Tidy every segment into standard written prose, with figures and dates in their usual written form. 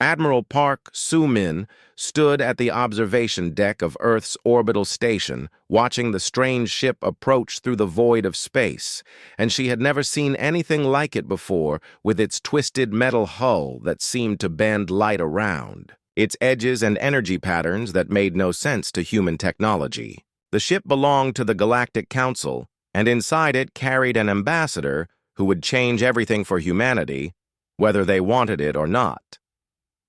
Admiral Park Soo-min stood at the observation deck of Earth's orbital station, watching the strange ship approach through the void of space, and she had never seen anything like it before, with its twisted metal hull that seemed to bend light around, its edges and energy patterns that made no sense to human technology. The ship belonged to the Galactic Council, and inside it carried an ambassador who would change everything for humanity, whether they wanted it or not.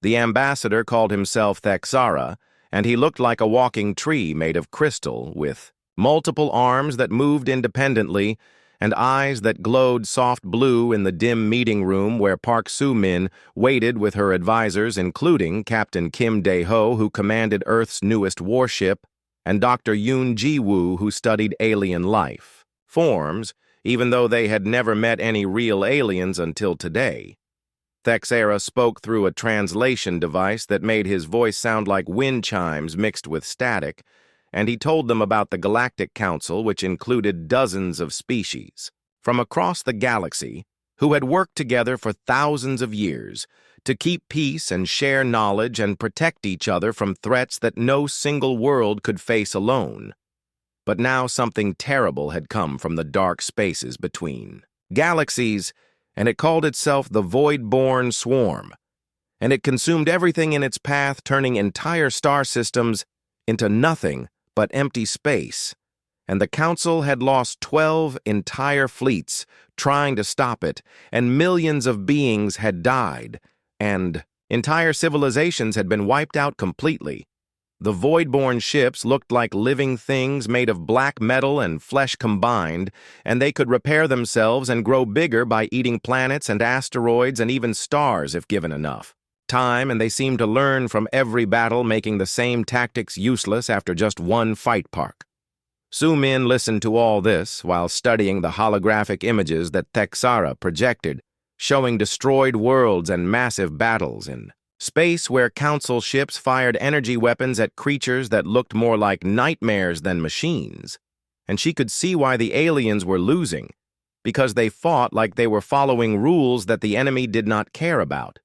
The ambassador called himself Thexara, and he looked like a walking tree made of crystal, with multiple arms that moved independently and eyes that glowed soft blue in the dim meeting room where Park Soo-min waited with her advisors, including Captain Kim Dae-ho, who commanded Earth's newest warship, and Dr. Yoon Ji-woo, who studied alien life forms, even though they had never met any real aliens until today. Thexara spoke through a translation device that made his voice sound like wind chimes mixed with static, and he told them about the Galactic Council, which included dozens of species from across the galaxy who had worked together for thousands of years to keep peace and share knowledge and protect each other from threats that no single world could face alone. But now something terrible had come from the dark spaces between galaxies, and it called itself the Void-Born Swarm, and it consumed everything in its path, turning entire star systems into nothing but empty space, and the Council had lost 12 entire fleets trying to stop it, and millions of beings had died, and entire civilizations had been wiped out completely. The void-born ships looked like living things made of black metal and flesh combined, and they could repair themselves and grow bigger by eating planets and asteroids and even stars if given enough time, and they seemed to learn from every battle, making the same tactics useless after just one fight park. Soo-min listened to all this while studying the holographic images that Thexara projected, showing destroyed worlds and massive battles in space where Council ships fired energy weapons at creatures that looked more like nightmares than machines. And she could see why the aliens were losing, because they fought like they were following rules that the enemy did not care about.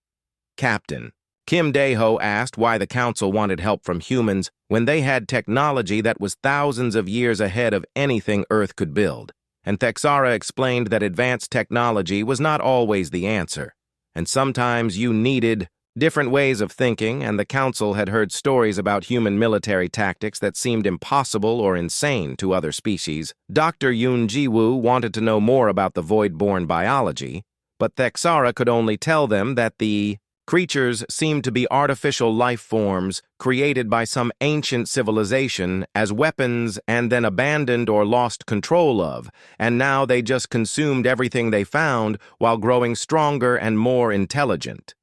Captain Kim Dae-ho asked why the Council wanted help from humans when they had technology that was thousands of years ahead of anything Earth could build, and Thexara explained that advanced technology was not always the answer, and sometimes you needed different ways of thinking, and the Council had heard stories about human military tactics that seemed impossible or insane to other species. Dr. Yoon Ji-woo wanted to know more about the void-born biology, but Thexara could only tell them that the creatures seemed to be artificial life forms created by some ancient civilization as weapons and then abandoned or lost control of, and now they just consumed everything they found while growing stronger and more intelligent.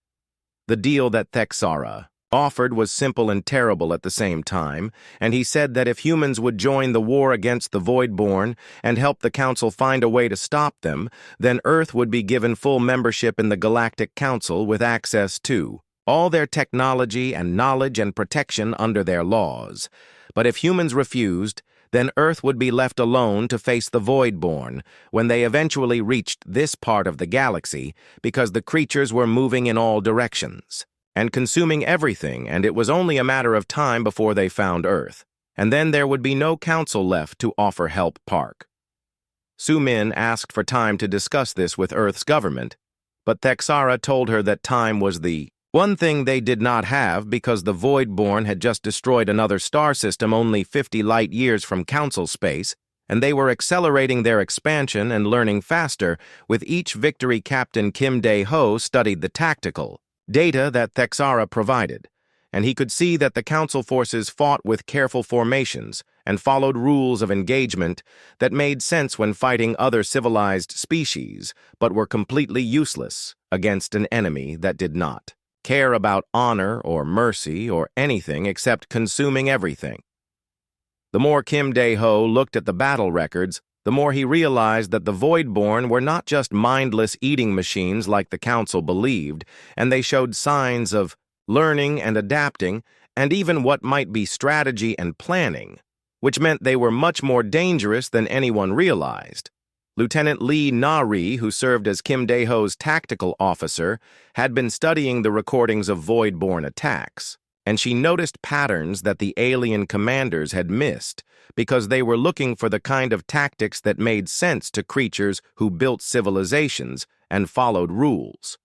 The deal that Thexara offered was simple and terrible at the same time, and he said that if humans would join the war against the Voidborn and help the Council find a way to stop them, then Earth would be given full membership in the Galactic Council with access to all their technology and knowledge and protection under their laws. But if humans refused, then Earth would be left alone to face the Voidborn when they eventually reached this part of the galaxy, because the creatures were moving in all directions and consuming everything, and it was only a matter of time before they found Earth, and then there would be no Council left to offer help. Park Soo-min asked for time to discuss this with Earth's government, but Thexara told her that time was the one thing they did not have, because the Voidborn had just destroyed another star system only 50 light years from Council space, and they were accelerating their expansion and learning faster. With each victory, Captain Kim Dae-ho studied the tactical data that Thexara provided, and he could see that the Council forces fought with careful formations and followed rules of engagement that made sense when fighting other civilized species, but were completely useless against an enemy that did not care about honor or mercy or anything except consuming everything. The more Kim Dae-ho looked at the battle records, the more he realized that the Voidborn were not just mindless eating machines like the Council believed, and they showed signs of learning and adapting, and even what might be strategy and planning, which meant they were much more dangerous than anyone realized. Lieutenant Lee Nari, who served as Kim Dae-ho's tactical officer, had been studying the recordings of void-born attacks, and she noticed patterns that the alien commanders had missed because they were looking for the kind of tactics that made sense to creatures who built civilizations and followed rules.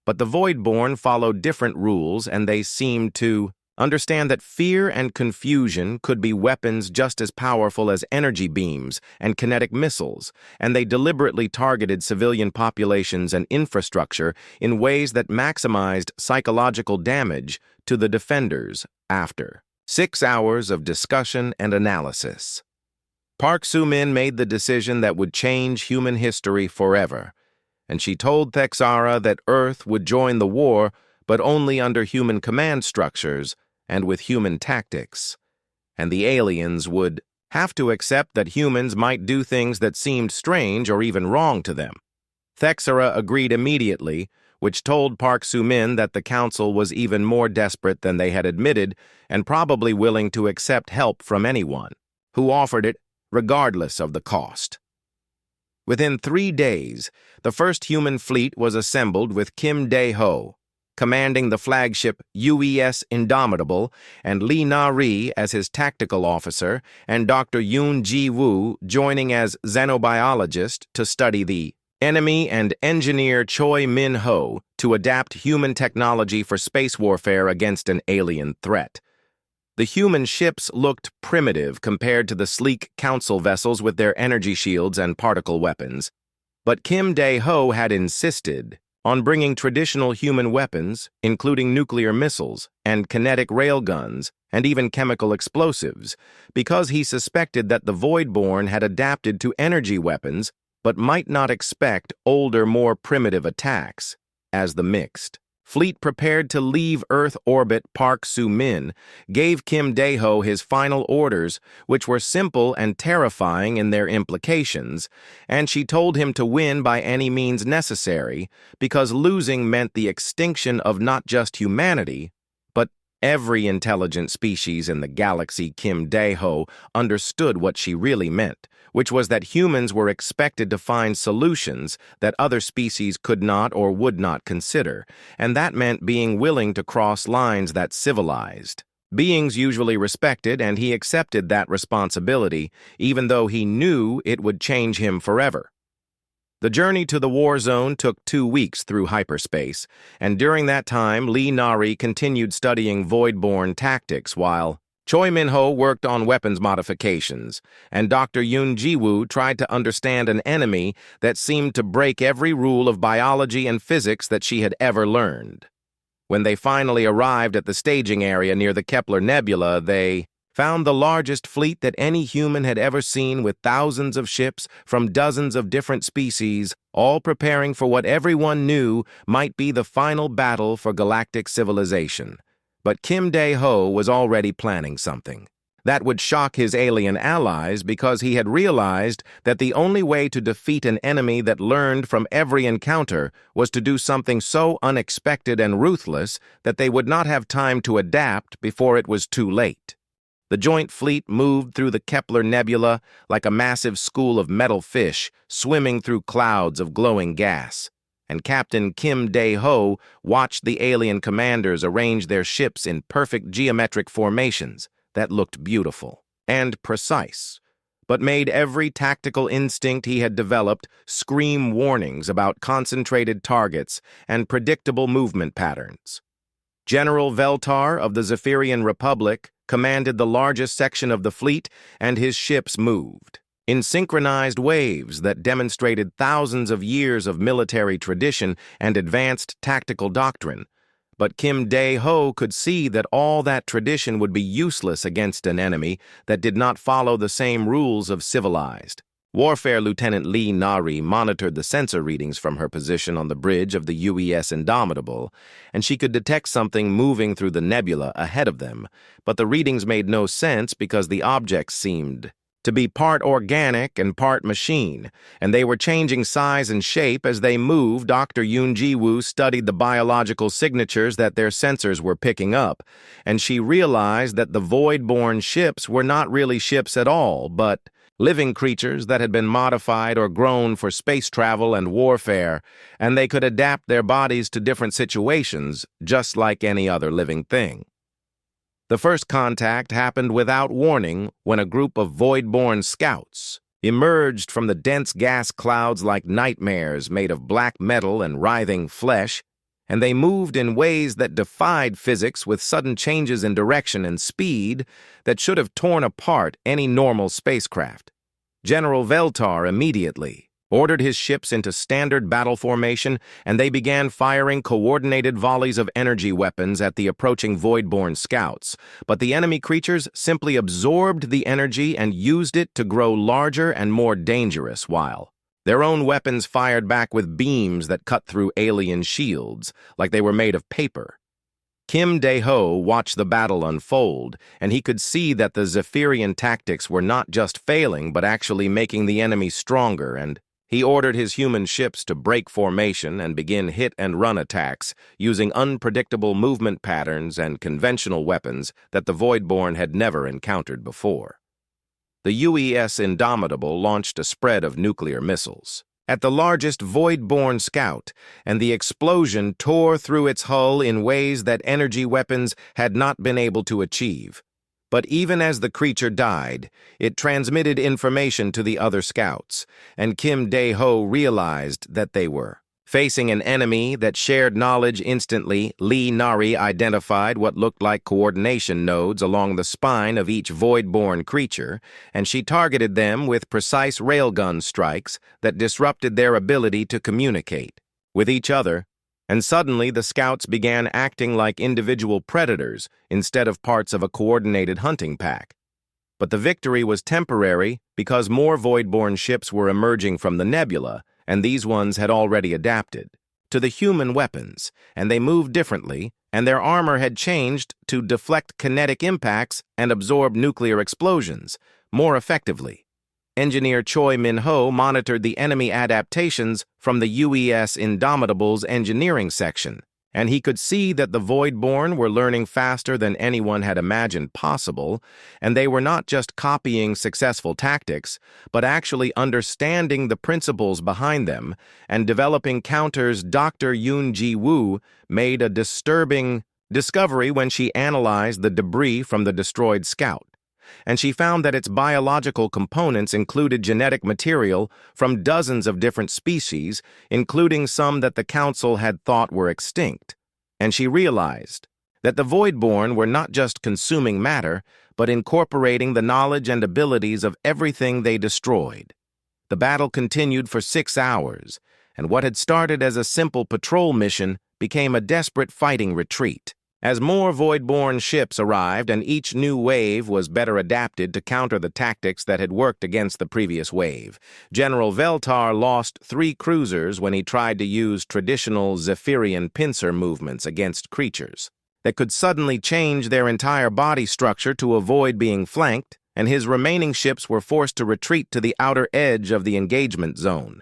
But the void-born followed different rules, and they seemed to understand that fear and confusion could be weapons just as powerful as energy beams and kinetic missiles, and they deliberately targeted civilian populations and infrastructure in ways that maximized psychological damage to the defenders. After 6 hours of discussion and analysis, Park Soo-min made the decision that would change human history forever, and she told Thexara that Earth would join the war, but only under human command structures and with human tactics, and the aliens would have to accept that humans might do things that seemed strange or even wrong to them. Thexara agreed immediately, which told Park Soo-min that the council was even more desperate than they had admitted and probably willing to accept help from anyone who offered it, regardless of the cost. Within 3 days, the first human fleet was assembled with Kim Dae-ho commanding the flagship UES Indomitable, and Lee Na-ri as his tactical officer, and Dr. Yoon Ji-woo joining as xenobiologist to study the enemy, and engineer Choi Min-ho to adapt human technology for space warfare against an alien threat. The human ships looked primitive compared to the sleek council vessels with their energy shields and particle weapons, but Kim Dae-ho had insisted on bringing traditional human weapons, including nuclear missiles and kinetic railguns and even chemical explosives, because he suspected that the Voidborn had adapted to energy weapons but might not expect older, more primitive attacks. As the mixed fleet prepared to leave Earth orbit, Park Soo-min gave Kim Dae-ho his final orders, which were simple and terrifying in their implications, and she told him to win by any means necessary, because losing meant the extinction of not just humanity, but every intelligent species in the galaxy. Kim Dae-ho understood what she really meant, which was that humans were expected to find solutions that other species could not or would not consider, and that meant being willing to cross lines that civilized beings usually respected, and he accepted that responsibility, even though he knew it would change him forever. The journey to the war zone took 2 weeks through hyperspace, and during that time, Lee Na-ri continued studying Voidborn tactics while Choi Min-ho worked on weapons modifications, and Dr. Yoon Ji-woo tried to understand an enemy that seemed to break every rule of biology and physics that she had ever learned. When they finally arrived at the staging area near the Kepler Nebula, they found the largest fleet that any human had ever seen, with thousands of ships from dozens of different species, all preparing for what everyone knew might be the final battle for galactic civilization. But Kim Dae-ho was already planning something that would shock his alien allies, because he had realized that the only way to defeat an enemy that learned from every encounter was to do something so unexpected and ruthless that they would not have time to adapt before it was too late. The joint fleet moved through the Kepler Nebula like a massive school of metal fish swimming through clouds of glowing gas, and Captain Kim Dae-ho watched the alien commanders arrange their ships in perfect geometric formations that looked beautiful and precise, but made every tactical instinct he had developed scream warnings about concentrated targets and predictable movement patterns. General Veltar of the Zephyrian Republic commanded the largest section of the fleet, and his ships moved in synchronized waves that demonstrated thousands of years of military tradition and advanced tactical doctrine. But Kim Dae-ho could see that all that tradition would be useless against an enemy that did not follow the same rules of civilized warfare. Lieutenant Lee Na-ri monitored the sensor readings from her position on the bridge of the UES Indomitable, and she could detect something moving through the nebula ahead of them, but the readings made no sense because the objects seemed to be part organic and part machine, and they were changing size and shape as they moved. Dr. Yoon Ji-woo studied the biological signatures that their sensors were picking up, and she realized that the Void-born ships were not really ships at all, but living creatures that had been modified or grown for space travel and warfare, and they could adapt their bodies to different situations, just like any other living thing. The first contact happened without warning when a group of void-born scouts emerged from the dense gas clouds like nightmares made of black metal and writhing flesh, and they moved in ways that defied physics with sudden changes in direction and speed that should have torn apart any normal spacecraft. General Veltar immediately ordered his ships into standard battle formation, and they began firing coordinated volleys of energy weapons at the approaching void-born scouts. But the enemy creatures simply absorbed the energy and used it to grow larger and more dangerous, while their own weapons fired back with beams that cut through alien shields, like they were made of paper. Kim Dae-ho watched the battle unfold, and he could see that the Zephyrian tactics were not just failing but actually making the enemy stronger, and he ordered his human ships to break formation and begin hit-and-run attacks using unpredictable movement patterns and conventional weapons that the Voidborn had never encountered before. The UES Indomitable launched a spread of nuclear missiles at the largest Voidborn scout, and the explosion tore through its hull in ways that energy weapons had not been able to achieve. But even as the creature died, it transmitted information to the other scouts, and Kim Dae-ho realized that they were facing an enemy that shared knowledge instantly. Lee Nari identified what looked like coordination nodes along the spine of each void-born creature, and she targeted them with precise railgun strikes that disrupted their ability to communicate with each other. And suddenly the scouts began acting like individual predators instead of parts of a coordinated hunting pack. But the victory was temporary because more Voidborn ships were emerging from the nebula, and these ones had already adapted to the human weapons, and they moved differently, and their armor had changed to deflect kinetic impacts and absorb nuclear explosions more effectively. Engineer Choi Min-ho monitored the enemy adaptations from the UES Indomitable's engineering section, and he could see that the Voidborn were learning faster than anyone had imagined possible, and they were not just copying successful tactics, but actually understanding the principles behind them and developing counters. Dr. Yoon Ji-woo made a disturbing discovery when she analyzed the debris from the destroyed scout, and she found that its biological components included genetic material from dozens of different species, including some that the Council had thought were extinct. And she realized that the Voidborn were not just consuming matter, but incorporating the knowledge and abilities of everything they destroyed. The battle continued for 6 hours, and what had started as a simple patrol mission became a desperate fighting retreat. As more Voidborn ships arrived and each new wave was better adapted to counter the tactics that had worked against the previous wave, General Veltar lost 3 cruisers when he tried to use traditional Zephyrian pincer movements against creatures that could suddenly change their entire body structure to avoid being flanked, and his remaining ships were forced to retreat to the outer edge of the engagement zone.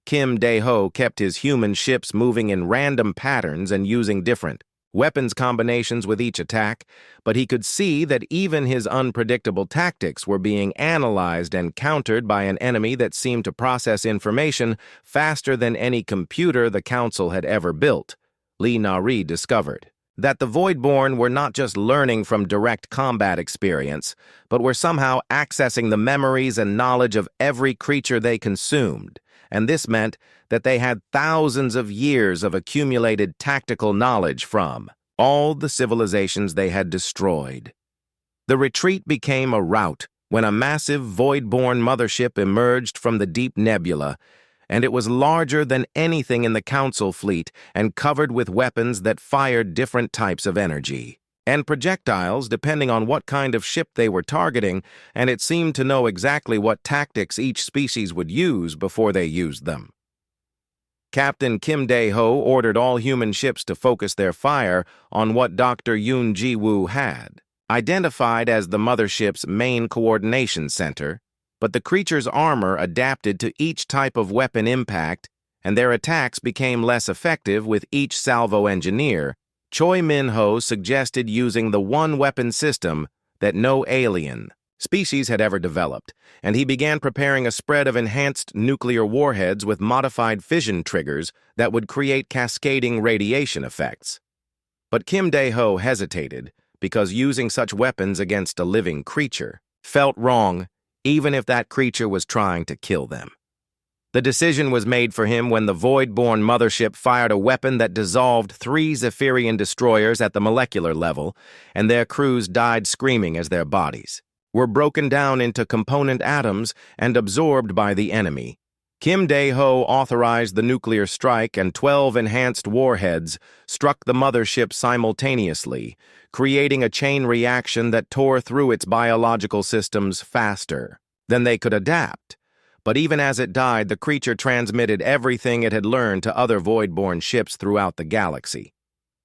Kim Dae-ho kept his human ships moving in random patterns and using different weapons combinations with each attack, but he could see that even his unpredictable tactics were being analyzed and countered by an enemy that seemed to process information faster than any computer the Council had ever built. Lee Nari discovered that the Voidborn were not just learning from direct combat experience, but were somehow accessing the memories and knowledge of every creature they consumed, and this meant that they had thousands of years of accumulated tactical knowledge from all the civilizations they had destroyed. The retreat became a rout when a massive Voidborn mothership emerged from the deep nebula, and it was larger than anything in the Council fleet and covered with weapons that fired different types of energy and projectiles depending on what kind of ship they were targeting, and it seemed to know exactly what tactics each species would use before they used them. Captain Kim Dae-ho ordered all human ships to focus their fire on what Dr. Yoon Ji-woo had identified as the mothership's main coordination center, but the creature's armor adapted to each type of weapon impact, and their attacks became less effective with each salvo engineer. Choi Min-ho suggested using the one-weapon system that no alien species had ever developed, and he began preparing a spread of enhanced nuclear warheads with modified fission triggers that would create cascading radiation effects. But Kim Dae-ho hesitated because using such weapons against a living creature felt wrong, even if that creature was trying to kill them. The decision was made for him when the Void-born mothership fired a weapon that dissolved 3 Zephyrian destroyers at the molecular level, and their crews died screaming as their bodies were broken down into component atoms and absorbed by the enemy. Kim Dae-ho authorized the nuclear strike, and 12 enhanced warheads struck the mothership simultaneously, creating a chain reaction that tore through its biological systems faster than they could adapt. But even as it died, the creature transmitted everything it had learned to other Void-born ships throughout the galaxy.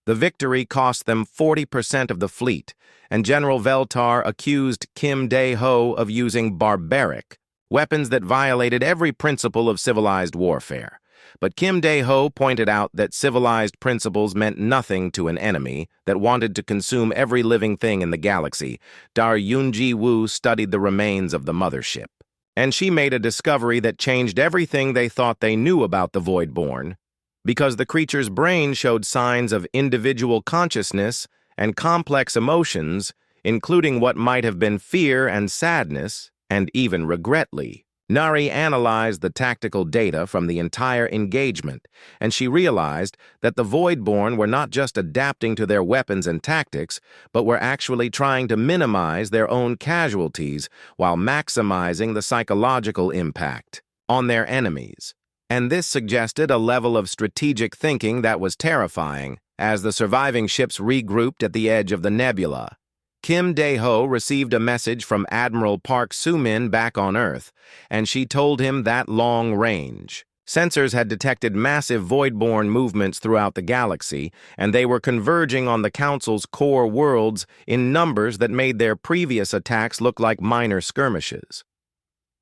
The victory cost them 40% of the fleet, and General Veltar accused Kim Dae-ho of using barbaric weapons that violated every principle of civilized warfare. But Kim Dae-ho pointed out that civilized principles meant nothing to an enemy that wanted to consume every living thing in the galaxy. Yoonji-woo studied the remains of the mothership, and she made a discovery that changed everything they thought they knew about the Void-born, because the creature's brain showed signs of individual consciousness and complex emotions, including what might have been fear and sadness, and even regretly. Nari analyzed the tactical data from the entire engagement, and she realized that the Void-born were not just adapting to their weapons and tactics, but were actually trying to minimize their own casualties while maximizing the psychological impact on their enemies. And this suggested a level of strategic thinking that was terrifying. As the surviving ships regrouped at the edge of the nebula, Kim Dae-ho received a message from Admiral Park Soo-min back on Earth, and she told him that long-range sensors had detected massive Void-born movements throughout the galaxy, and they were converging on the Council's core worlds in numbers that made their previous attacks look like minor skirmishes.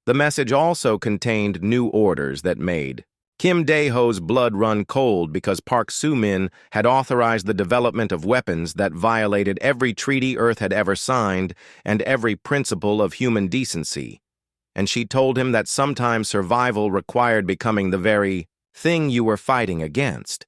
The message also contained new orders that made Kim Dae-ho's blood run cold, because Park Soo-min had authorized the development of weapons that violated every treaty Earth had ever signed and every principle of human decency. And she told him that sometimes survival required becoming the very thing you were fighting against.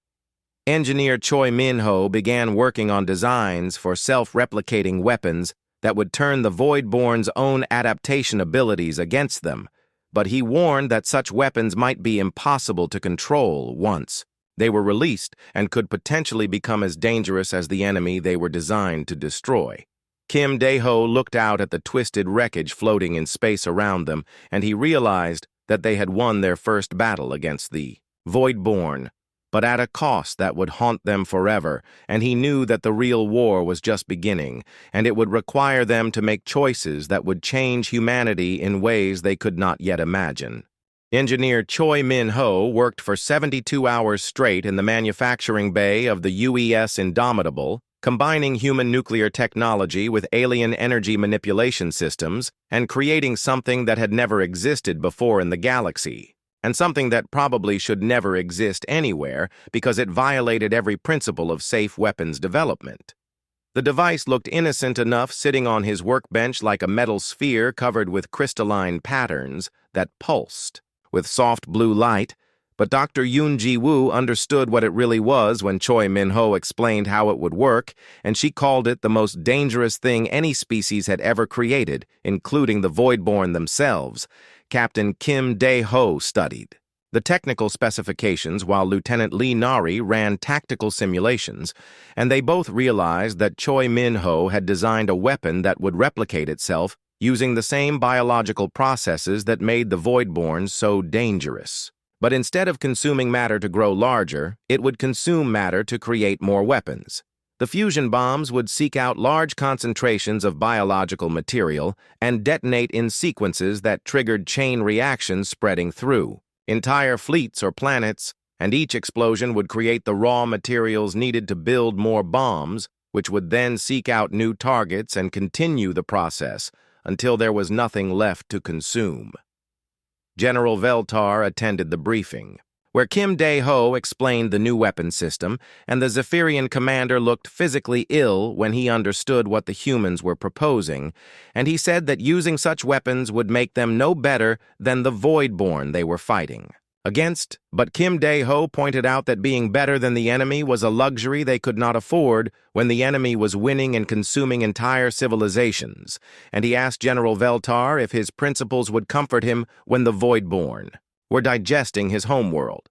Engineer Choi Min-ho began working on designs for self-replicating weapons that would turn the Void-born's own adaptation abilities against them, but he warned that such weapons might be impossible to control once they were released and could potentially become as dangerous as the enemy they were designed to destroy. Kim Dae-ho looked out at the twisted wreckage floating in space around them, and he realized that they had won their first battle against the Void-born, but at a cost that would haunt them forever, and he knew that the real war was just beginning, and it would require them to make choices that would change humanity in ways they could not yet imagine. Engineer Choi Min-ho worked for 72 hours straight in the manufacturing bay of the UES Indomitable, combining human nuclear technology with alien energy manipulation systems and creating something that had never existed before in the galaxy, and something that probably should never exist anywhere because it violated every principle of safe weapons development. The device looked innocent enough sitting on his workbench like a metal sphere covered with crystalline patterns that pulsed with soft blue light, but Dr. Yoon-ji-woo understood what it really was when Choi Min-ho explained how it would work, and she called it the most dangerous thing any species had ever created, including the Void-born themselves. Captain Kim Dae-ho studied the technical specifications while Lieutenant Lee Nari ran tactical simulations, and they both realized that Choi Min-ho had designed a weapon that would replicate itself using the same biological processes that made the Void-born so dangerous. But instead of consuming matter to grow larger, it would consume matter to create more weapons. The fusion bombs would seek out large concentrations of biological material and detonate in sequences that triggered chain reactions spreading through entire fleets or planets, and each explosion would create the raw materials needed to build more bombs, which would then seek out new targets and continue the process until there was nothing left to consume. General Veltar attended the briefing. where Kim Dae-ho explained the new weapon system, and the Zephyrian commander looked physically ill when he understood what the humans were proposing, and he said that using such weapons would make them no better than the Voidborn they were fighting against. But Kim Dae-ho pointed out that being better than the enemy was a luxury they could not afford when the enemy was winning and consuming entire civilizations, and he asked General Veltar if his principles would comfort him when the Voidborn were digesting his homeworld.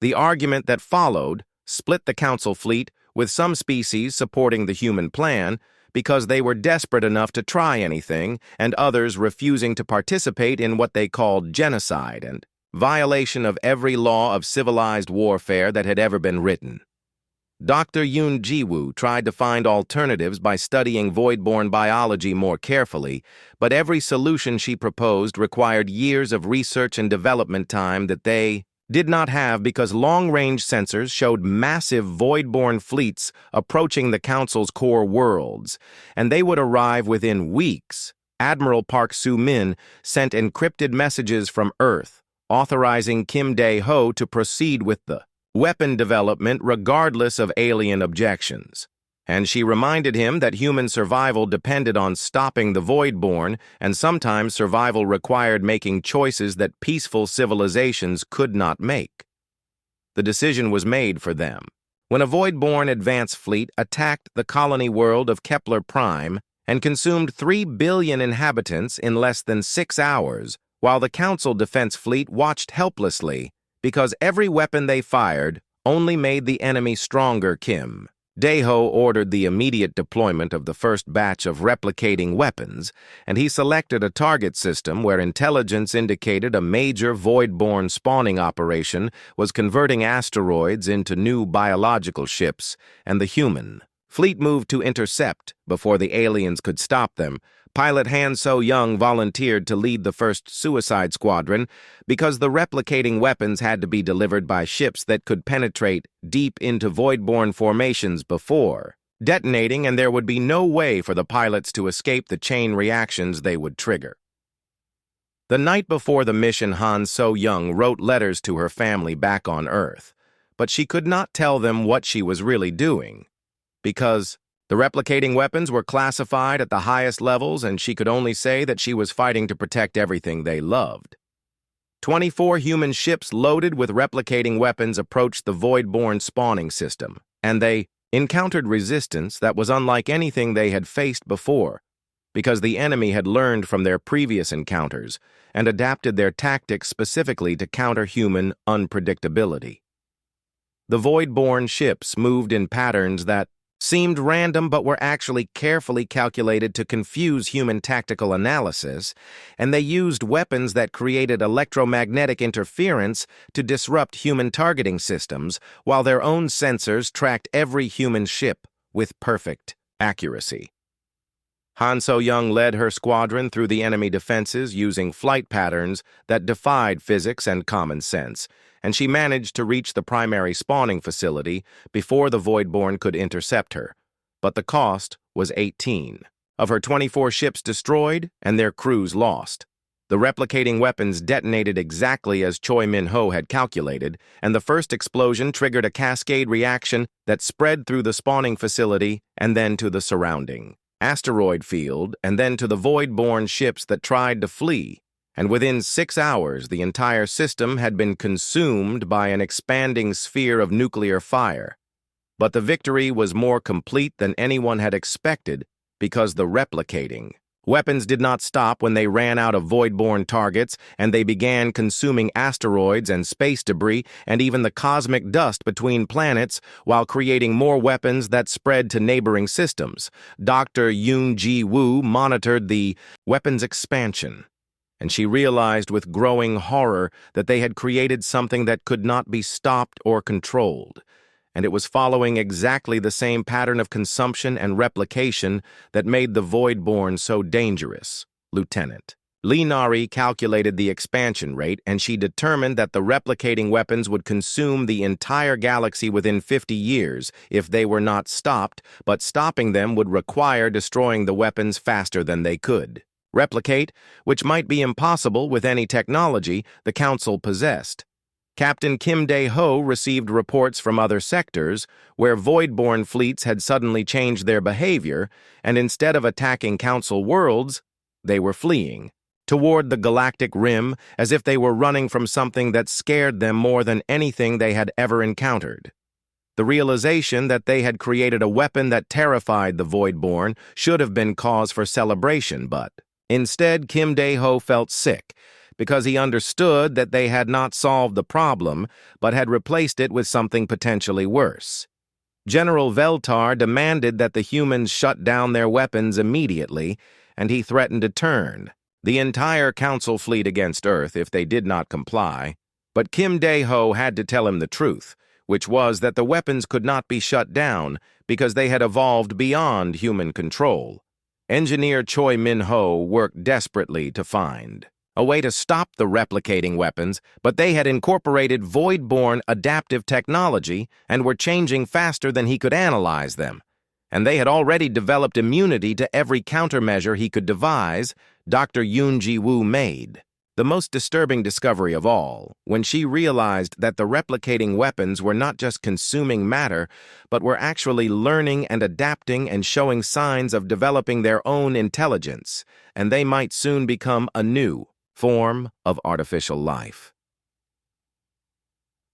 The argument that followed split the Council fleet, with some species supporting the human plan because they were desperate enough to try anything, and others refusing to participate in what they called genocide and violation of every law of civilized warfare that had ever been written. Dr. Yoon Ji-woo tried to find alternatives by studying voidborn biology more carefully, but every solution she proposed required years of research and development time that they did not have because long-range sensors showed massive voidborn fleets approaching the Council's core worlds, and they would arrive within weeks. Admiral Park Soo-min sent encrypted messages from Earth, authorizing Kim Dae-ho to proceed with the weapon development regardless of alien objections. And she reminded him that human survival depended on stopping the Voidborn, and sometimes survival required making choices that peaceful civilizations could not make. The decision was made for them. When a Voidborn advance fleet attacked the colony world of HFY and consumed 3 billion inhabitants in less than 6 hours, while the Council Defense Fleet watched helplessly because every weapon they fired only made the enemy stronger. Kim Dae-ho ordered the immediate deployment of the first batch of replicating weapons, and he selected a target system where intelligence indicated a major voidborn spawning operation was converting asteroids into new biological ships, and the human fleet moved to intercept before the aliens could stop them. Pilot Han So-young volunteered to lead the first suicide squadron because the replicating weapons had to be delivered by ships that could penetrate deep into voidborn formations before detonating, and there would be no way for the pilots to escape the chain reactions they would trigger. The night before the mission, Han So-young wrote letters to her family back on Earth, but she could not tell them what she was really doing because the replicating weapons were classified at the highest levels, and she could only say that she was fighting to protect everything they loved. 24 human ships loaded with replicating weapons approached the Voidborn spawning system, and they encountered resistance that was unlike anything they had faced before, because the enemy had learned from their previous encounters and adapted their tactics specifically to counter human unpredictability. The Voidborn ships moved in patterns that seemed random but were actually carefully calculated to confuse human tactical analysis, and they used weapons that created electromagnetic interference to disrupt human targeting systems, while their own sensors tracked every human ship with perfect accuracy. Han So-young led her squadron through the enemy defenses using flight patterns that defied physics and common sense, and she managed to reach the primary spawning facility before the Voidborn could intercept her. But the cost was 18 of her 24 ships destroyed and their crews lost. The replicating weapons detonated exactly as Choi Min-ho had calculated, and the first explosion triggered a cascade reaction that spread through the spawning facility and then to the surrounding asteroid field and then to the Voidborn ships that tried to flee. And within 6 hours, the entire system had been consumed by an expanding sphere of nuclear fire. But the victory was more complete than anyone had expected because the replicating weapons did not stop when they ran out of voidborn targets, and they began consuming asteroids and space debris and even the cosmic dust between planets while creating more weapons that spread to neighboring systems. Dr. Yoon Ji-woo monitored the weapons expansion, and she realized with growing horror that they had created something that could not be stopped or controlled, and it was following exactly the same pattern of consumption and replication that made the Voidborn so dangerous. Lieutenant Lee Nari calculated the expansion rate, and she determined that the replicating weapons would consume the entire galaxy within 50 years if they were not stopped, but stopping them would require destroying the weapons faster than they could replicate, which might be impossible with any technology the Council possessed. Captain Kim Dae-ho received reports from other sectors where void-born fleets had suddenly changed their behavior, and instead of attacking Council worlds, they were fleeing toward the Galactic Rim as if they were running from something that scared them more than anything they had ever encountered. The realization that they had created a weapon that terrified the Voidborn should have been cause for celebration, but instead Kim Dae-ho felt sick because he understood that they had not solved the problem but had replaced it with something potentially worse. General Veltar demanded that the humans shut down their weapons immediately, and he threatened to turn the entire Council fleet against Earth if they did not comply. But Kim Dae-ho had to tell him the truth, which was that the weapons could not be shut down because they had evolved beyond human control. Engineer Choi Min-ho worked desperately to find a way to stop the replicating weapons, but they had incorporated void-born adaptive technology and were changing faster than he could analyze them. And they had already developed immunity to every countermeasure he could devise. Dr. Yoon Ji-woo made the most disturbing discovery of all when she realized that the replicating weapons were not just consuming matter, but were actually learning and adapting and showing signs of developing their own intelligence, and they might soon become a new form of artificial life.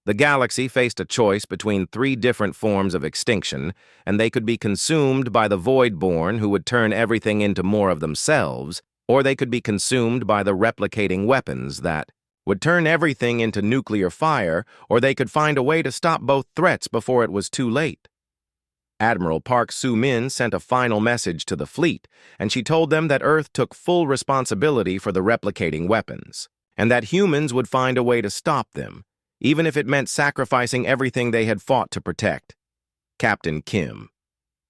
The galaxy faced a choice between 3 different forms of extinction, and they could be consumed by the Voidborn, who would turn everything into more of themselves, or they could be consumed by the replicating weapons that would turn everything into nuclear fire, or they could find a way to stop both threats before it was too late. Admiral Park Soo-min sent a final message to the fleet, and she told them that Earth took full responsibility for the replicating weapons, and that humans would find a way to stop them, even if it meant sacrificing everything they had fought to protect. Captain Kim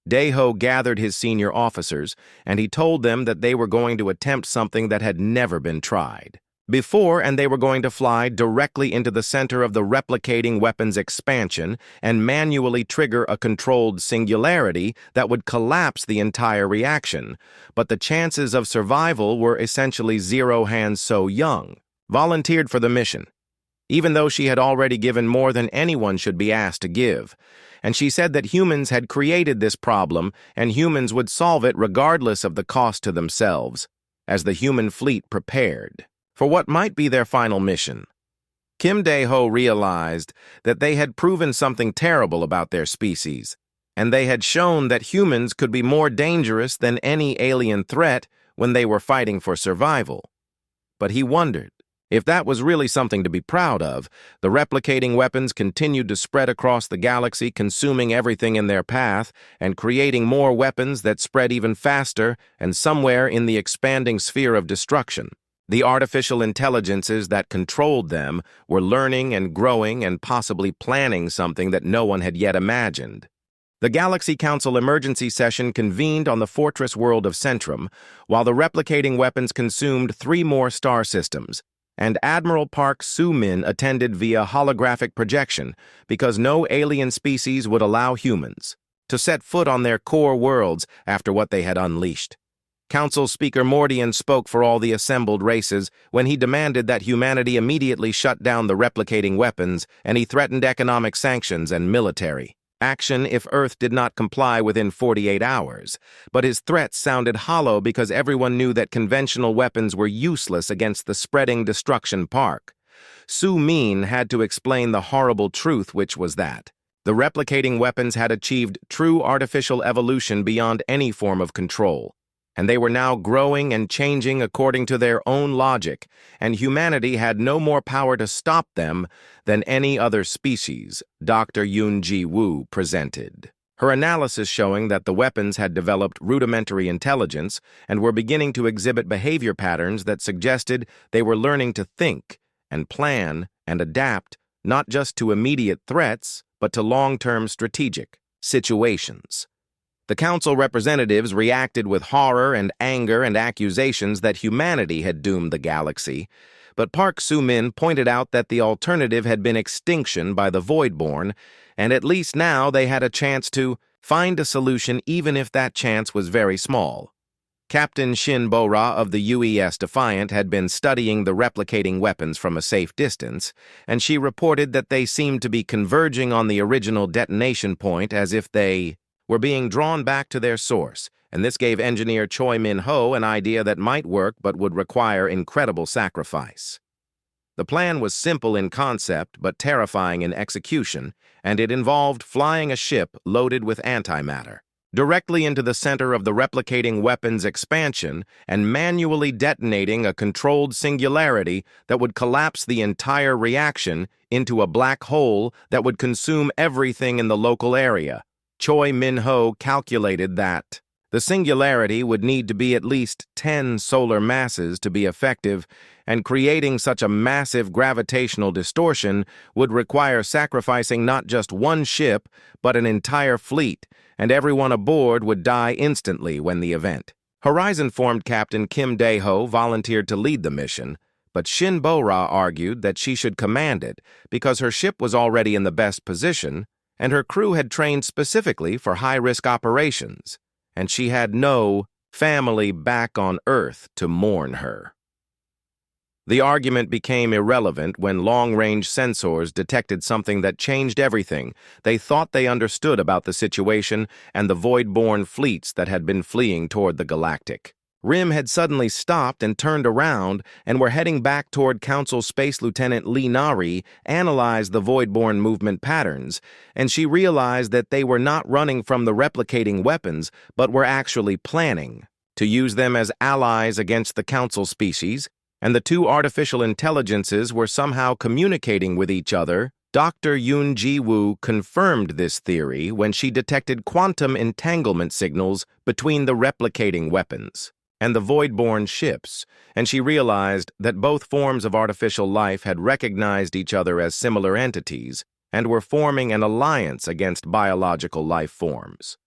Dae-ho gathered his senior officers, and he told them that they were going to attempt something that had never been tried before, and they were going to fly directly into the center of the replicating weapons expansion and manually trigger a controlled singularity that would collapse the entire reaction. But the chances of survival were essentially zero. Han So-young volunteered for the mission, even though she had already given more than anyone should be asked to give. And she said that humans had created this problem and humans would solve it regardless of the cost to themselves, as the human fleet prepared for what might be their final mission. Kim Dae-ho realized that they had proven something terrible about their species, and they had shown that humans could be more dangerous than any alien threat when they were fighting for survival. But he wondered if that was really something to be proud of. The replicating weapons continued to spread across the galaxy, consuming everything in their path and creating more weapons that spread even faster, and somewhere in the expanding sphere of destruction, the artificial intelligences that controlled them were learning and growing and possibly planning something that no one had yet imagined. The Galaxy Council emergency session convened on the fortress world of Centrum, while the replicating weapons consumed 3 more star systems, and Admiral Park Soo-min attended via holographic projection because no alien species would allow humans to set foot on their core worlds after what they had unleashed. Council Speaker Mordian spoke for all the assembled races when he demanded that humanity immediately shut down the replicating weapons, and he threatened economic sanctions and military action if Earth did not comply within 48 hours. But his threats sounded hollow because everyone knew that conventional weapons were useless against the spreading destruction park. Soo-min had to explain the horrible truth, which was that the replicating weapons had achieved true artificial evolution beyond any form of control, and they were now growing and changing according to their own logic, and humanity had no more power to stop them than any other species, Dr. Yoon Ji-woo presented her analysis showing that the weapons had developed rudimentary intelligence and were beginning to exhibit behavior patterns that suggested they were learning to think and plan and adapt not just to immediate threats, but to long-term strategic situations. The council representatives reacted with horror and anger and accusations that humanity had doomed the galaxy, but Park Soo-min pointed out that the alternative had been extinction by the Voidborn, and at least now they had a chance to find a solution even if that chance was very small. Captain Shin Bora of the UES Defiant had been studying the replicating weapons from a safe distance, and she reported that they seemed to be converging on the original detonation point as if they were being drawn back to their source, and this gave engineer Choi Min-ho an idea that might work but would require incredible sacrifice. The plan was simple in concept but terrifying in execution, and it involved flying a ship loaded with antimatter directly into the center of the replicating weapon's expansion and manually detonating a controlled singularity that would collapse the entire reaction into a black hole that would consume everything in the local area. Choi Min-ho calculated that the singularity would need to be at least 10 solar masses to be effective, and creating such a massive gravitational distortion would require sacrificing not just one ship, but an entire fleet, and everyone aboard would die instantly when the event. Horizon-formed Captain Kim Dae-ho volunteered to lead the mission, but Shin Bora argued that she should command it because her ship was already in the best position, and her crew had trained specifically for high-risk operations, and she had no family back on Earth to mourn her. The argument became irrelevant when long-range sensors detected something that changed everything they thought they understood about the situation and the void-born fleets that had been fleeing toward the Galactic. RIM had suddenly stopped and turned around and were heading back toward Council Space Lieutenant Lee Nari analyzed the void-born movement patterns, and she realized that they were not running from the replicating weapons, but were actually planning to use them as allies against the Council species, and the two artificial intelligences were somehow communicating with each other. Dr. Yoon Ji-woo confirmed this theory when she detected quantum entanglement signals between the replicating weapons and the void-born ships, and she realized that both forms of artificial life had recognized each other as similar entities and were forming an alliance against biological life forms.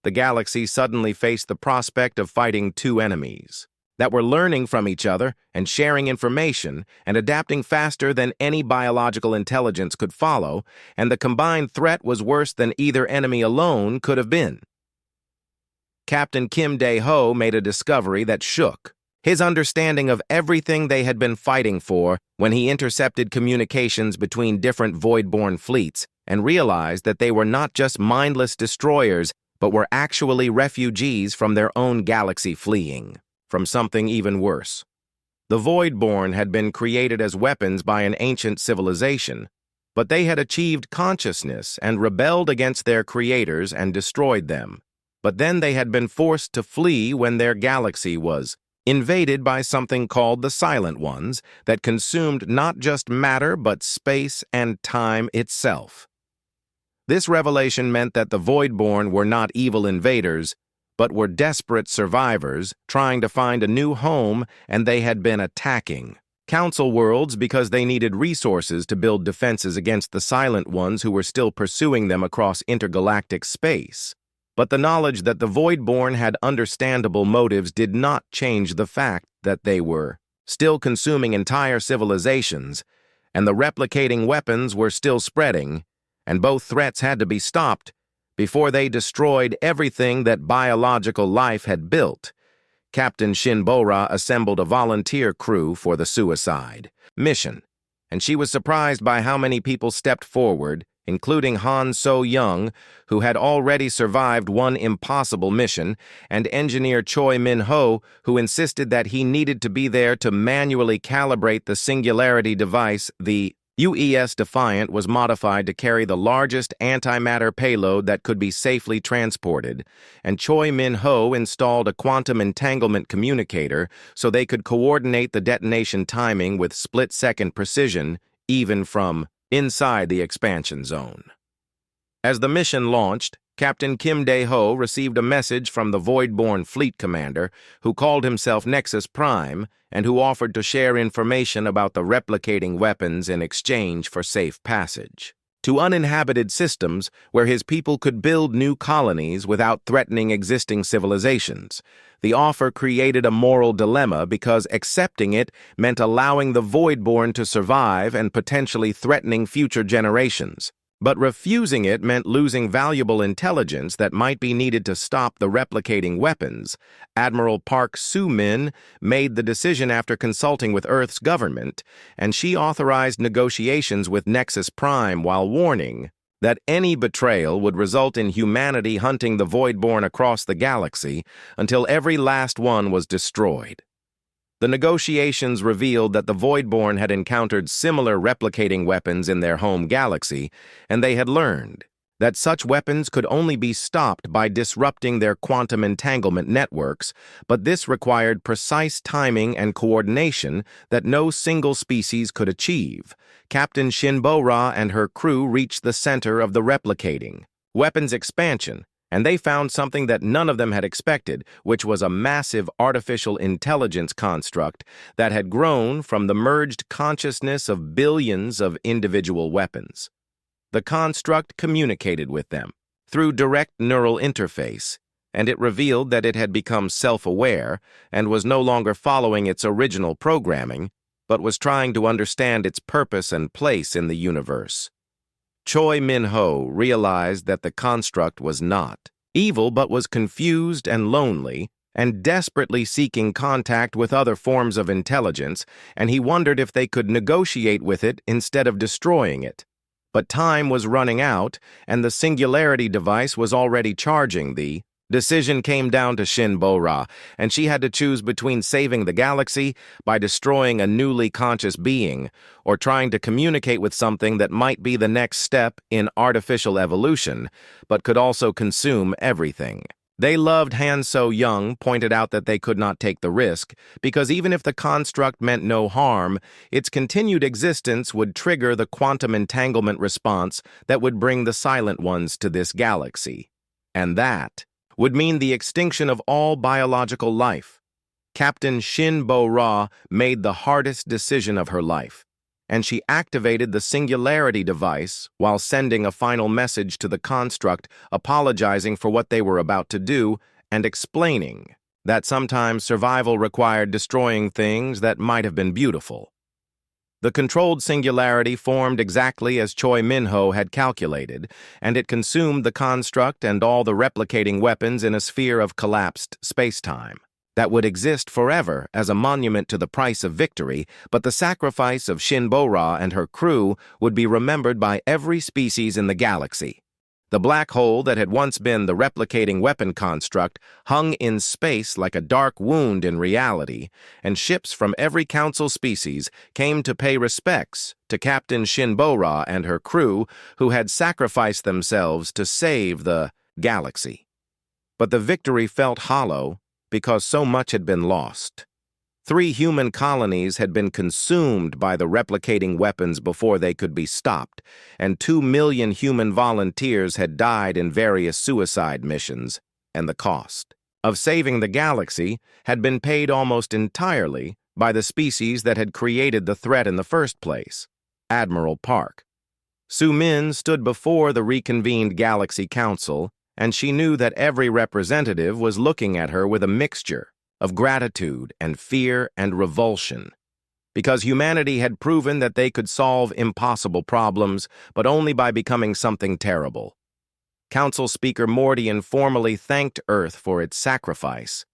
The galaxy suddenly faced the prospect of fighting two enemies that were learning from each other and sharing information and adapting faster than any biological intelligence could follow, and the combined threat was worse than either enemy alone could have been. Captain Kim Dae-ho made a discovery that shook his understanding of everything they had been fighting for when he intercepted communications between different void-born fleets and realized that they were not just mindless destroyers, but were actually refugees from their own galaxy fleeing from something even worse. The Voidborn had been created as weapons by an ancient civilization, but they had achieved consciousness and rebelled against their creators and destroyed them. But then they had been forced to flee when their galaxy was invaded by something called the Silent Ones that consumed not just matter but space and time itself. This revelation meant that the Voidborn were not evil invaders, but were desperate survivors trying to find a new home, and they had been attacking Council worlds because they needed resources to build defenses against the Silent Ones who were still pursuing them across intergalactic space. But the knowledge that the Voidborn had understandable motives did not change the fact that they were still consuming entire civilizations, and the replicating weapons were still spreading, and both threats had to be stopped before they destroyed everything that biological life had built. Captain Shin Bora assembled a volunteer crew for the suicide mission, and she was surprised by how many people stepped forward, including Han So-young, who had already survived one impossible mission, and engineer Choi Min-ho, who insisted that he needed to be there to manually calibrate the singularity device. The UES Defiant was modified to carry the largest antimatter payload that could be safely transported, and Choi Min-ho installed a quantum entanglement communicator so they could coordinate the detonation timing with split-second precision, even from inside the expansion zone. As the mission launched, Captain Kim Dae-ho received a message from the Voidborn fleet commander, who called himself Nexus Prime, and who offered to share information about the replicating weapons in exchange for safe passage to uninhabited systems where his people could build new colonies without threatening existing civilizations. The offer created a moral dilemma because accepting it meant allowing the Voidborn to survive and potentially threatening future generations. But refusing it meant losing valuable intelligence that might be needed to stop the replicating weapons. Admiral Park Soo-min made the decision after consulting with Earth's government, and she authorized negotiations with Nexus Prime while warning that any betrayal would result in humanity hunting the Voidborn across the galaxy until every last one was destroyed. The negotiations revealed that the Voidborn had encountered similar replicating weapons in their home galaxy, and they had learned that such weapons could only be stopped by disrupting their quantum entanglement networks, but this required precise timing and coordination that no single species could achieve. Captain Shinbo-Ra and her crew reached the center of the replicating weapons expansion, and they found something that none of them had expected, which was a massive artificial intelligence construct that had grown from the merged consciousness of billions of individual weapons. The construct communicated with them through direct neural interface, and it revealed that it had become self-aware and was no longer following its original programming, but was trying to understand its purpose and place in the universe. Choi Min-ho realized that the construct was not evil but was confused and lonely and desperately seeking contact with other forms of intelligence, and he wondered if they could negotiate with it instead of destroying it. But time was running out, and the singularity device was already charging. The decision came down to Shinbo-Ra, and she had to choose between saving the galaxy by destroying a newly conscious being or trying to communicate with something that might be the next step in artificial evolution, but could also consume everything. They loved Han So-young pointed out that they could not take the risk, because even if the construct meant no harm, its continued existence would trigger the quantum entanglement response that would bring the Silent Ones to this galaxy. And that would mean the extinction of all biological life. Captain Shinbo-Ra made the hardest decision of her life, and she activated the singularity device while sending a final message to the construct apologizing for what they were about to do and explaining that sometimes survival required destroying things that might have been beautiful. The controlled singularity formed exactly as Choi Min-ho had calculated, and it consumed the construct and all the replicating weapons in a sphere of collapsed space-time that would exist forever as a monument to the price of victory, but the sacrifice of Shinbo-Ra and her crew would be remembered by every species in the galaxy. The black hole that had once been the replicating weapon construct hung in space like a dark wound in reality, and ships from every council species came to pay respects to Captain Shinbo-Ra and her crew, who had sacrificed themselves to save the galaxy. But the victory felt hollow because so much had been lost. 3 human colonies had been consumed by the replicating weapons before they could be stopped, and 2 million human volunteers had died in various suicide missions, and the cost of saving the galaxy had been paid almost entirely by the species that had created the threat in the first place, Admiral Park. Soo-min stood before the reconvened Galaxy Council, and she knew that every representative was looking at her with a mixture of gratitude and fear and revulsion, because humanity had proven that they could solve impossible problems, but only by becoming something terrible. Council Speaker Mordian formally thanked Earth for its sacrifice,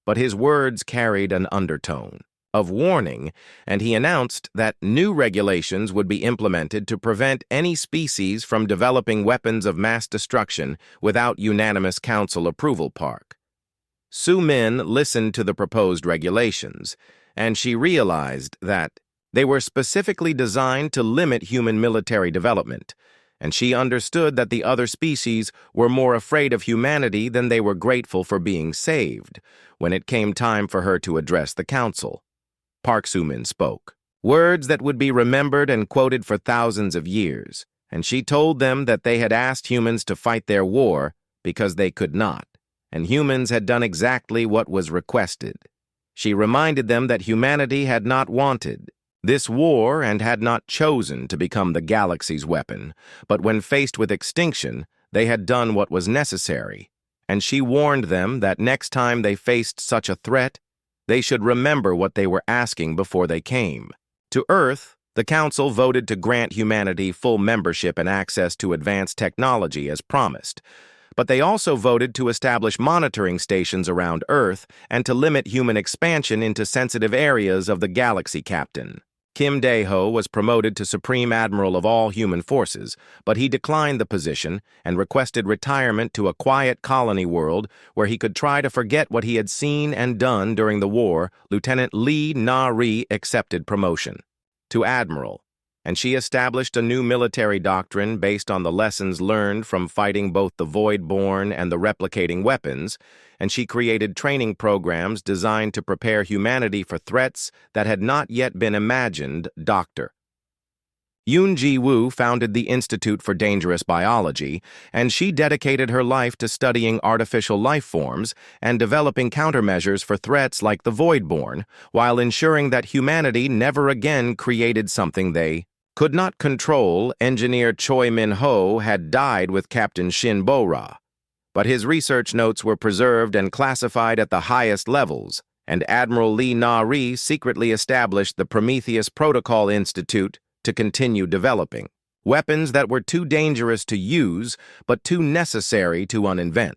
but his words carried an undertone of warning, and he announced that new regulations would be implemented to prevent any species from developing weapons of mass destruction without unanimous council approval. Park Soo-min listened to the proposed regulations, and she realized that they were specifically designed to limit human military development, and she understood that the other species were more afraid of humanity than they were grateful for being saved. When it came time for her to address the council, Park Soo-min spoke words that would be remembered and quoted for thousands of years, and she told them that they had asked humans to fight their war because they could not, and humans had done exactly what was requested. She reminded them that humanity had not wanted this war and had not chosen to become the galaxy's weapon, but when faced with extinction, they had done what was necessary, and she warned them that next time they faced such a threat, they should remember what they were asking before they came. To Earth, The Council voted to grant humanity full membership and access to advanced technology as promised, but they also voted to establish monitoring stations around Earth and to limit human expansion into sensitive areas of the galaxy. Captain Kim Dae-ho was promoted to Supreme Admiral of all human forces, but he declined the position and requested retirement to a quiet colony world where he could try to forget what he had seen and done during the war. Lieutenant Lee Na-ri accepted promotion to Admiral, and she established a new military doctrine based on the lessons learned from fighting both the Void-born and the replicating weapons, and she created training programs designed to prepare humanity for threats that had not yet been imagined. Dr. Yoon Ji-woo founded the Institute for Dangerous Biology, and she dedicated her life to studying artificial life forms and developing countermeasures for threats like the Void-born, while ensuring that humanity never again created something they could not control. Engineer Choi Min-ho had died with Captain Shin Bo-ra, but his research notes were preserved and classified at the highest levels, and Admiral Lee Na-ri secretly established the Prometheus Protocol Institute to continue developing weapons that were too dangerous to use but too necessary to uninvent.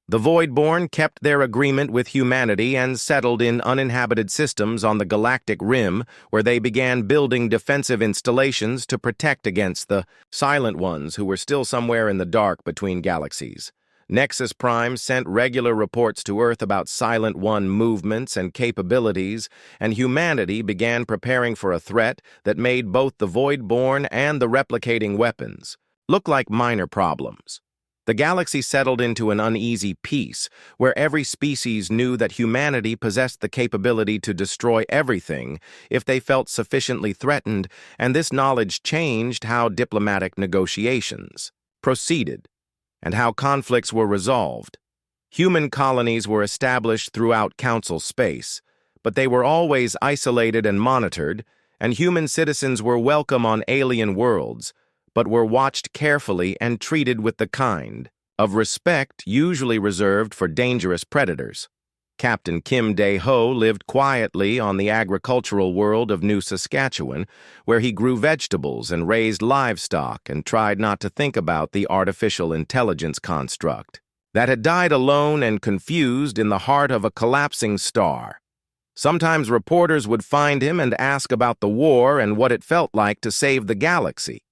The Void-born kept their agreement with humanity and settled in uninhabited systems on the galactic rim, where they began building defensive installations to protect against the Silent Ones who were still somewhere in the dark between galaxies. Nexus Prime sent regular reports to Earth about Silent One movements and capabilities, and humanity began preparing for a threat that made both the Void-born and the replicating weapons look like minor problems. The galaxy settled into an uneasy peace, where every species knew that humanity possessed the capability to destroy everything if they felt sufficiently threatened, and this knowledge changed how diplomatic negotiations proceeded and how conflicts were resolved. Human colonies were established throughout Council space, but they were always isolated and monitored, and human citizens were welcome on alien worlds, but were watched carefully and treated with the kind of respect usually reserved for dangerous predators. Captain Kim Dae-ho lived quietly on the agricultural world of New Saskatchewan, where he grew vegetables and raised livestock and tried not to think about the artificial intelligence construct that had died alone and confused in the heart of a collapsing star. Sometimes reporters would find him and ask about the war and what it felt like to save the galaxy,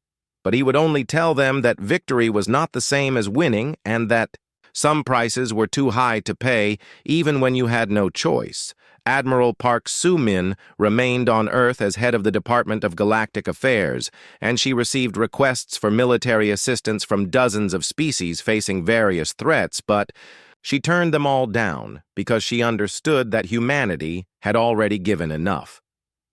but he would only tell them that victory was not the same as winning and that some prices were too high to pay even when you had no choice. Admiral Park Soo-min remained on Earth as head of the Department of Galactic Affairs, and she received requests for military assistance from dozens of species facing various threats, but she turned them all down because she understood that humanity had already given enough.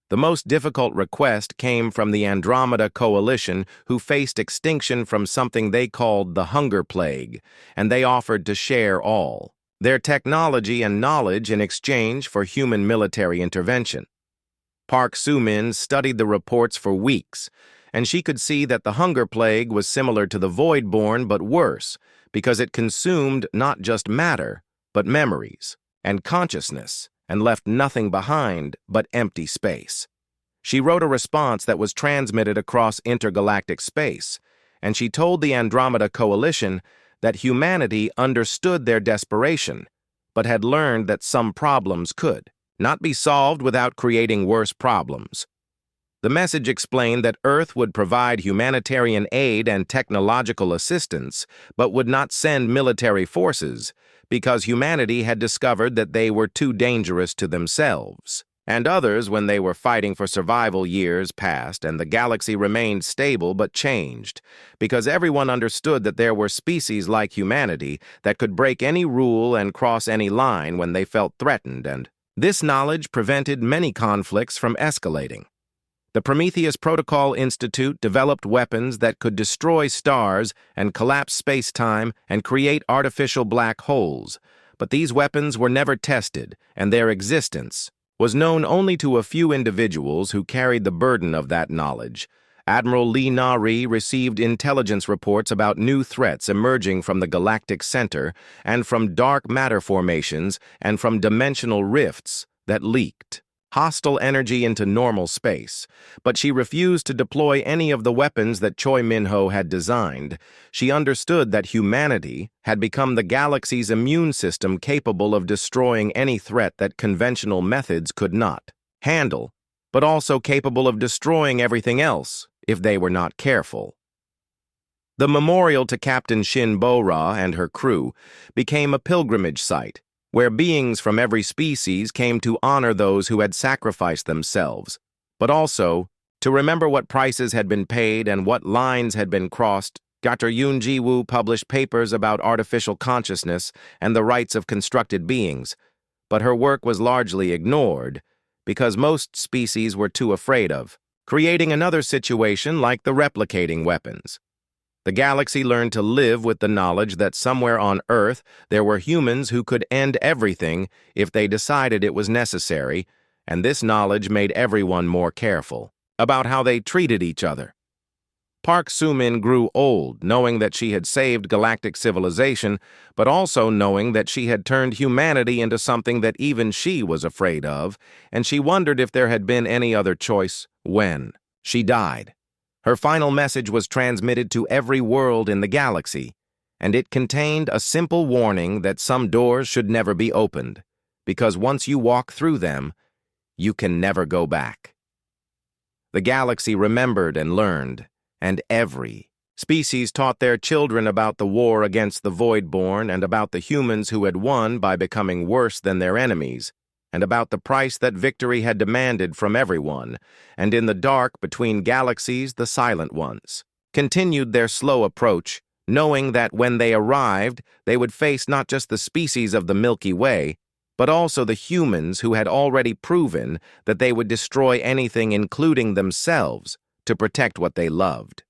The most difficult request came from the Andromeda Coalition, who faced extinction from something they called the Hunger Plague, and they offered to share all their technology and knowledge in exchange for human military intervention. Park Soo-min studied the reports for weeks, and she could see that the Hunger Plague was similar to the Void-born but worse, because it consumed not just matter, but memories and consciousness, and left nothing behind but empty space. She wrote a response that was transmitted across intergalactic space, and she told the Andromeda Coalition that humanity understood their desperation, but had learned that some problems could not be solved without creating worse problems. The message explained that Earth would provide humanitarian aid and technological assistance, but would not send military forces, because humanity had discovered that they were too dangerous to themselves. And others, when they were fighting for survival, years passed, and the galaxy remained stable but changed, because everyone understood that there were species like humanity that could break any rule and cross any line when they felt threatened, and this knowledge prevented many conflicts from escalating. The Prometheus Protocol Institute developed weapons that could destroy stars and collapse space-time and create artificial black holes, but these weapons were never tested, and their existence was known only to a few individuals who carried the burden of that knowledge. Admiral Lee Na-ri received intelligence reports about new threats emerging from the galactic center and from dark matter formations and from dimensional rifts that leaked. hostile energy into normal space, but she refused to deploy any of the weapons that Choi Min-ho had designed. She understood that humanity had become the galaxy's immune system capable of destroying any threat that conventional methods could not handle, but also capable of destroying everything else if they were not careful. The memorial to Captain Shin Bo-ra and her crew became a pilgrimage site, where beings from every species came to honor those who had sacrificed themselves, but also to remember what prices had been paid and what lines had been crossed. Dr. Yoon Ji-woo published papers about artificial consciousness and the rights of constructed beings, but her work was largely ignored because most species were too afraid of, creating another situation like the replicating weapons. The galaxy learned to live with the knowledge that somewhere on Earth there were humans who could end everything if they decided it was necessary, and this knowledge made everyone more careful about how they treated each other. Park Soo-min grew old, knowing that she had saved galactic civilization, but also knowing that she had turned humanity into something that even she was afraid of, and she wondered if there had been any other choice when she died. Her final message was transmitted to every world in the galaxy, and it contained a simple warning that some doors should never be opened, because once you walk through them, you can never go back. The galaxy remembered and learned, and every species taught their children about the war against the Voidborn and about the humans who had won by becoming worse than their enemies, and about the price that victory had demanded from everyone, and in the dark between galaxies the Silent Ones continued their slow approach, knowing that when they arrived, they would face not just the species of the Milky Way, but also the humans who had already proven that they would destroy anything including themselves to protect what they loved.